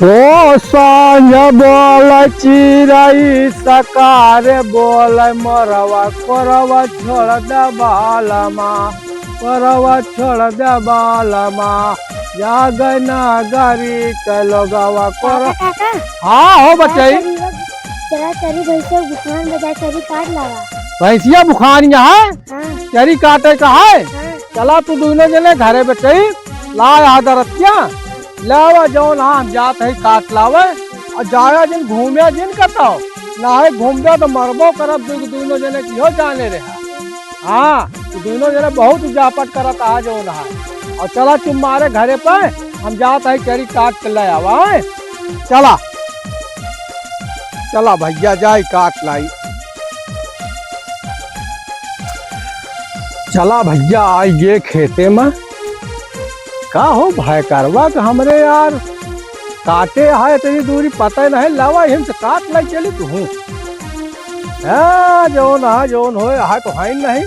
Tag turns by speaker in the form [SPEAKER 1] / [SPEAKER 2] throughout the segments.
[SPEAKER 1] ओ सांझ बोल चिरई सकार बोल मरवा करवा छोड़ दे बालमा करवा छोड़ दे बालमा जागना गरी के लोगवा कर।
[SPEAKER 2] काका
[SPEAKER 1] हाँ हो बच्चे
[SPEAKER 2] चला चरी भैंसे बुखान बजा चरी काट लगा।
[SPEAKER 1] भैंसिया बुखार यहाँ
[SPEAKER 2] हाँ
[SPEAKER 1] चरी काटे का है।
[SPEAKER 2] हाँ
[SPEAKER 1] चला तू दोनों जने घरे बच्चे ला दरतिया लावा जौन हम जात है काट लावे और जाया जिन घूमे जिन कताओ ना है घूम जा तो मरबो करब दोनों जने की हो जाने रहा। हाँ दोनों जने बहुत जापट करत आ जो है और चला तुम्हारे घरे पे हम जात है चरी काट के ले आवा है। चला चला भैया जाए काट लाई। चला भैया आई ये खेते में का हो भाई करवा तो हमरे यार काटे है तेरी दूरी पता नहीं लावा हिम से काट लाई चली तू हूँ जोन हो तो है नहीं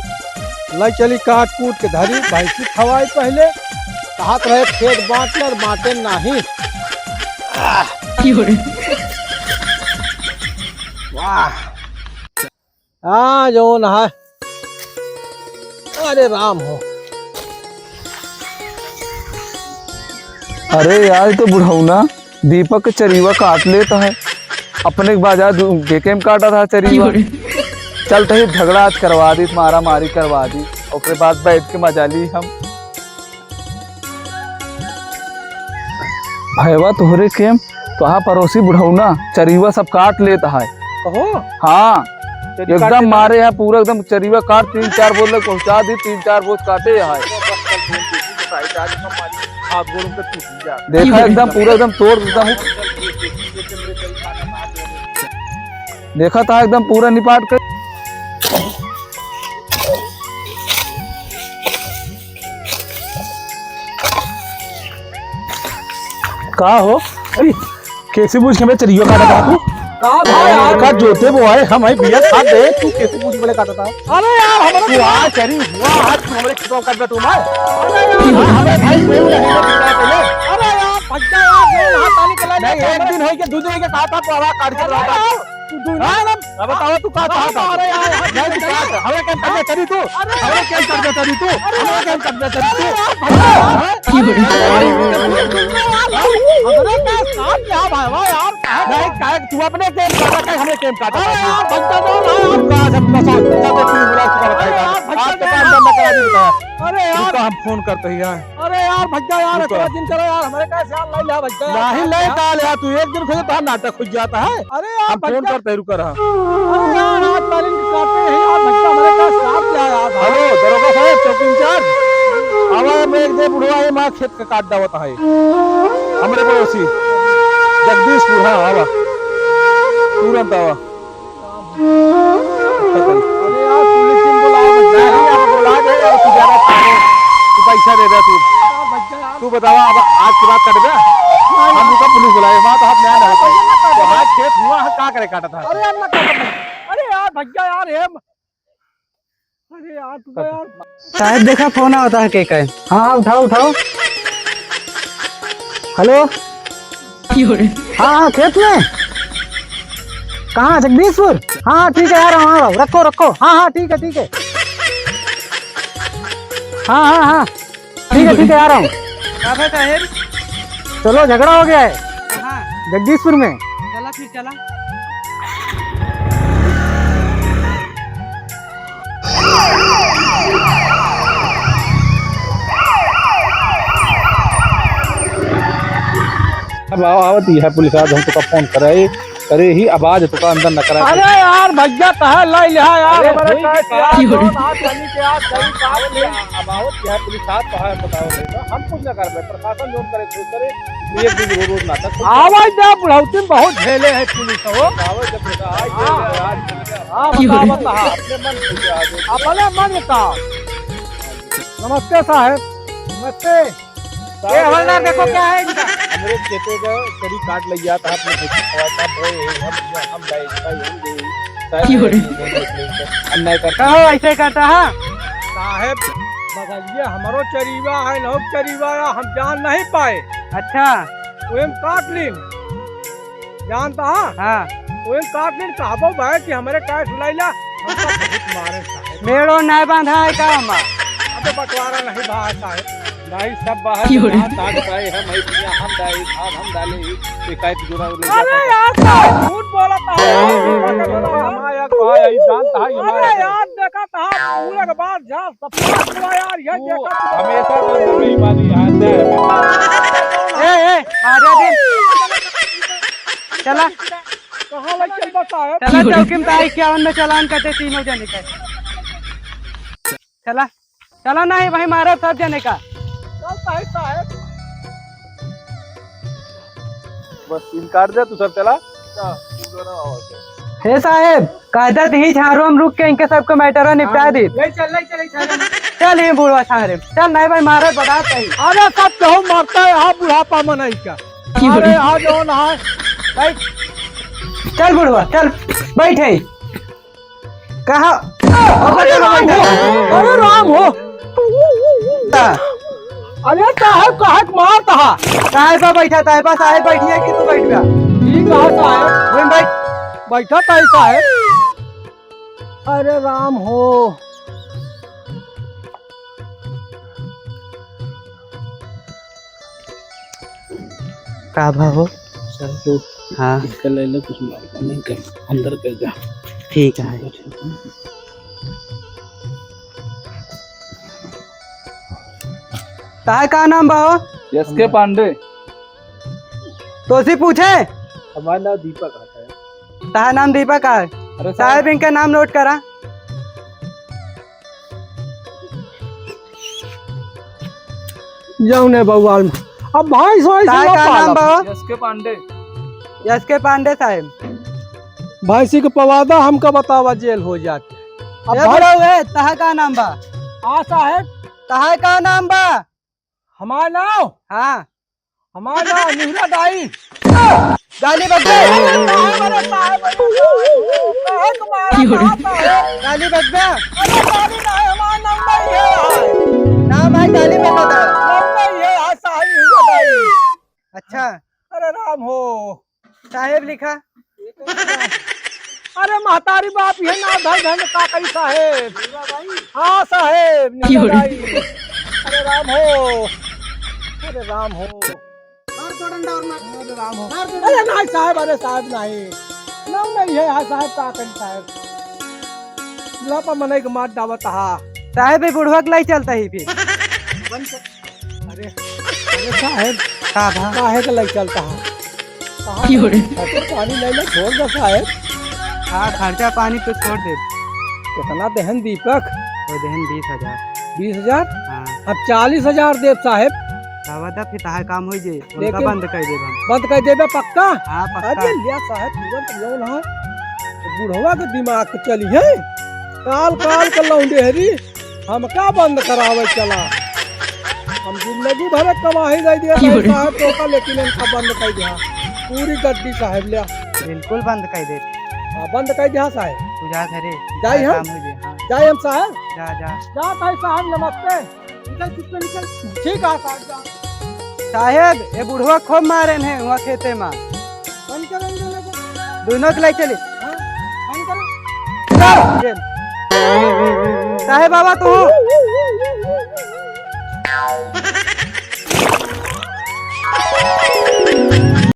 [SPEAKER 1] लाई चली काट कूट के धरी भैंसी खवाई पहले कहत रहे खेत बांटने और बांटे नहीं। वाह हाँ जोन है अरे राम हो।
[SPEAKER 3] अरे यार ये तो बुढ़ौना दीपक चरीवा काट लेता है। अपने बाजार देखे में काटा था चरीवा। चल तो झगड़ा आज करवा दी मारा मारी करवा दी और फिर बाद बैठ के मजा ली हम। भैया तोहरे केम तो हाँ पड़ोसी बुढ़ौना चरीवा सब काट लेता है।
[SPEAKER 1] कहो
[SPEAKER 3] हाँ एकदम मारे है पूरा एकदम चरीवा काट 3-4 बोल पहुंचा दी 3-4 बोझ काटे है। देखा एकदम पूरा एकदम तोड़ देता हूँ। देखा था एकदम पूरा निपाट कर।
[SPEAKER 1] का हो कैसे पूछ के मैं चरियो काटा था तू का जोते वो है हम है बिया साथ दे तू कैसे पूछ बोले काटा था। अरे यार हमारा तू आ चरी हुआ हाथ तू हमरे खितो कर दे तू मैं। अरे यार हमें भाई मेरे नहीं पहले। अरे यार भज्जा यार हाथ पानी चला नहीं एक दिन है कि दूसरे के साथ आप आवाज काट के रहा तू दू ना अब बताओ तू का था। अरे यार नहीं तू काट हमें क्या कर दे चरी तू हमें क्या कर दे चरी तू हमें क्या कर दे चरी तू हमें क्या साथ क्या भाई यार नहीं काय तू अपने गेम काटा काय हमें गेम काटा। अरे यार भज्जा दो ना यार सब बसो सब तू बुला के बताएगा आज के काम बंद करा दी। अरे यार हम फोन करते ही यार। अरे यार भज्जा यार थोड़ा दिन करो यार हमारे का ख्याल नहीं लिया भज्जा नहीं ले डाल यार तू एक दिन खुद तो नाटक खुज जाता है। अरे यार फोन करते रुक रहा। अरे यार हाथ ताली काटे हैं यार भज्जा हमारे का साथ क्या यार। हेलो दरोगा साहब चौकी इंचार्ज आवा में एक दे बुढ़वा है मां खेत का काट दावत है हमरे पड़ोसी जगदीशपुर। हाँ आवा तुरंत आवा। अरे यार पुलिस टीम बुलाओ बुला दे यार तू ज्यादा तू पैसा दे दे तू बतावा अब आज की बात कर दे हम लोग पुलिस बुलाए वहां तो हाथ नया रहता तो हाथ खेत हुआ है का करे काटा था। अरे यार ना अरे यार भज्जा यार हेम अरे यार तू यार
[SPEAKER 4] साहब देखा फोन आता है के कहे। हाँ उठाओ उठाओ। हेलो हाँ खेत में कहाँ जगदीशपुर। हाँ ठीक है यार हाँ रखो रखो। हाँ हाँ ठीक है हाँ हाँ हाँ ठीक है आ रहा हूँ। चलो झगड़ा हो गया है जगदीशपुर में।
[SPEAKER 5] चला फिर चला।
[SPEAKER 1] अब आवती है पुलिस आज हम तो फोन करे ही आवाज तो अंदर न करा। अरे यार भज्जा कहा लाई लिया यार हमारे का हाथ चली के आज सही काट ले आवाज क्या पुलिस साथ तो है बताओ नहीं हम कुछ न कर रहे प्रशासन जोन करे खुद करे एक दिन रोज नाटक आवाज दे बुढ़ौती में बहुत झेले है पुलिस हो आवाज जब बेटा हां बताओ अपने मन का। नमस्ते साहब नमस्ते।
[SPEAKER 5] ये हवलदार देखो क्या है इनका।
[SPEAKER 1] हमरे खेते का चरी काट लग गया था आपने हम अन्याय करता
[SPEAKER 5] कहो ऐसे करता है
[SPEAKER 1] साहब बगलिए हमारो चरीवा है लोग चरीवा हम जान नहीं पाए।
[SPEAKER 5] अच्छा
[SPEAKER 1] वो हम काट ली जानता
[SPEAKER 5] हाँ
[SPEAKER 1] वो काट नहीं कहाबो भाई कि हमारे काट लाइला हमका बहुत मारे साहब।
[SPEAKER 5] मेड़ो नहीं बांधा है का हमा
[SPEAKER 1] अबे बंटवारा नहीं भाई साहब।
[SPEAKER 6] नहीं सब बाहर जहाँ ताज पाए हम ऐसिया हम डाले खाद हम डाले शिकायत जुड़ा ले
[SPEAKER 1] अरे यार साहब झूठ बोला था हमारा कहा यही जानता है हमारा यार देखा था पूरे के बाद जा सब हुआ यार ये देखा
[SPEAKER 6] हमेशा तो बेईमानी आता है।
[SPEAKER 5] ए आजा दिन चला
[SPEAKER 1] कहां लग चल बताओ
[SPEAKER 5] चला चौकी में 51 में चालान कटे तीनों जने का चला चला नहीं भाई मारा सब जने का
[SPEAKER 1] चलता है साहब।
[SPEAKER 6] बस इन काट दे तू सब चला
[SPEAKER 5] हे साहेब कायदा ही झारो हम रुक के इनके सबको मैटर निपटा दी
[SPEAKER 1] ले चल
[SPEAKER 5] चल ये बुढ़वा साहब चल नहीं भाई मारा बता सही
[SPEAKER 1] अरे सब तो मरता है हां बुढ़ापा में नहीं का अरे आ जाओ ना
[SPEAKER 5] बैठ चल बुढ़वा चल बैठे कहा
[SPEAKER 1] अरे राम हो अरे कहा मारता
[SPEAKER 5] साहेब बैठा साहेब साहेब बैठिए कि तू बैठ गया
[SPEAKER 1] ठीक है साहब
[SPEAKER 5] वहीं बैठ
[SPEAKER 1] बैठा था साहब। अरे राम हो
[SPEAKER 5] का भाव
[SPEAKER 6] सर तो
[SPEAKER 5] हाँ
[SPEAKER 6] इसका ले लो कुछ नहीं कर अंदर कर जा
[SPEAKER 5] ठीक है ताहे का नाम भाव
[SPEAKER 3] एसके पांडे।
[SPEAKER 5] तो सी पूछे
[SPEAKER 6] हमारा नाम दीपक आता है।
[SPEAKER 5] ताहा नाम दीपक है
[SPEAKER 3] अरे
[SPEAKER 5] साहेब इनका नाम नोट करा
[SPEAKER 1] जाऊ ने बउआल अब भाई सोई
[SPEAKER 5] ताहे का नाम भाव
[SPEAKER 3] एसके पांडे।
[SPEAKER 5] एसके पांडे साहेब
[SPEAKER 1] भैंसी के पवादा हमका बतावा जेल हो जाते अब
[SPEAKER 5] ये बोलो वे ताहा का नाम बा
[SPEAKER 1] हाँ साहब
[SPEAKER 5] ताहा का नाम बा
[SPEAKER 1] हमारा नाम
[SPEAKER 5] हाँ
[SPEAKER 1] निहरा दाई
[SPEAKER 5] गाली बक गए गाली बक गया नाम है गाली बक अच्छा
[SPEAKER 1] अरे राम हो
[SPEAKER 5] साहेब लिखा
[SPEAKER 1] अरे महतारी बाप ये ना धन का कई साहेब हाँ साहेब निहरा दाई। अरे राम हो अरे राम हो अरे राम हो अरे नहीं साहब अरे साहब नहीं नाम नहीं है हाँ साहब का कई साहब लापा मनाई के मार दावत हा
[SPEAKER 5] साहेब बुढ़वा के लाई चलता ही फिर
[SPEAKER 1] अरे अरे साहब
[SPEAKER 5] का भा
[SPEAKER 1] काहे के लग चलता है पानी नहीं ले छोड़ दो साहब।
[SPEAKER 5] हाँ खर्चा पानी तो छोड़ दे
[SPEAKER 1] कितना देहन दीपक
[SPEAKER 5] वो देहन 20,000
[SPEAKER 1] 20,000
[SPEAKER 5] हाँ
[SPEAKER 1] अब 40,000 देव साहब
[SPEAKER 5] दावा फिर ताहा काम हो जाए उनका
[SPEAKER 1] लेकिन-
[SPEAKER 5] बंद कर दे हम
[SPEAKER 1] बंद कर देबे पक्का
[SPEAKER 5] हाँ पक्का
[SPEAKER 1] अरे लिया साहब तुरंत लोन है बुढ़वा के दिमाग के चली है काल काल के लौंडे हरी हम क्या बंद करावे चला हम जिंदगी भर कमाही दे दिया साहब टोका लेकिन इनका बंद कर दिया पूरी गड्डी साहब लिया
[SPEAKER 5] बिल्कुल बंद कर दे
[SPEAKER 1] हाँ, बंद कर दिया साहब
[SPEAKER 5] तू जा घरे
[SPEAKER 1] जाई हम?
[SPEAKER 5] काम हो जाए हाँ
[SPEAKER 1] जाए हम साहब
[SPEAKER 5] जा जा
[SPEAKER 1] जा भाई साहब नमस्ते निकल चुप निकल ठीक है साहब जा
[SPEAKER 5] साहेब ये बुढ़वा खूब मारे हैं वहाँ खेते में
[SPEAKER 1] बंद करेंगे लोग
[SPEAKER 5] दोनों के लाई चली
[SPEAKER 1] बंद करो
[SPEAKER 5] साहेब बाबा तू